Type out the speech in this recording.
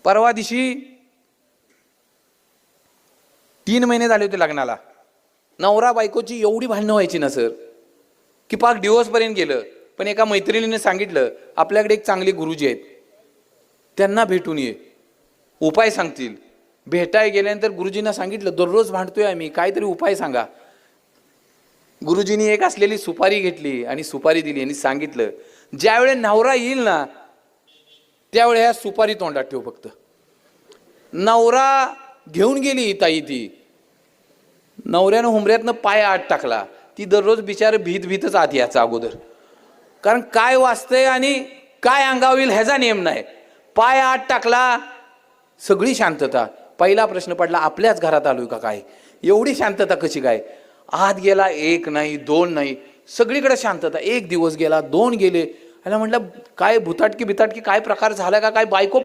परवा दिवशी 3 महिने झाले होते लग्नाला. नवरा बायकोची एवढी भांडणं व्हायची ना सर, की पाक डिवोर्स पर्यंत गेलं. पण एका मैत्रिणीने सांगितलं, आपल्याकडे एक चांगले गुरुजी आहेत, त्यांना भेटून ये, उपाय सांगतील. भेटाय गेल्यानंतर गुरुजींना सांगितलं, दररोज भांडतोय आम्ही, काहीतरी उपाय सांगा. गुरुजींनी एक असलेली सुपारी घेतली आणि सुपारी दिली आणि सांगितलं, ज्यावेळेस नवरा येईल ना त्यावेळे ह्या सुपारी तोंडात ठेव फक्त. नवरा घेऊन गेली ताई ती. नवऱ्यानं हुंबऱ्यातनं पाय आत टाकला. ती दररोज बिचार भीतच आत याचा अगोदर, कारण काय वाचतंय आणि काय अंगावर येईल ह्याचा नियम नाही. पाय आत टाकला, सगळी शांतता. पहिला प्रश्न पडला, आपल्याच घरात आलोय का काय, एवढी शांतता कशी काय. आत गेला, 1 नाही 2 नाही, सगळीकडे शांतता. 1 दिवस गेला, 2 गेले. ह्याला म्हटलं काय भुताटकी बिताटकी काय प्रकार झाला का काय, बायको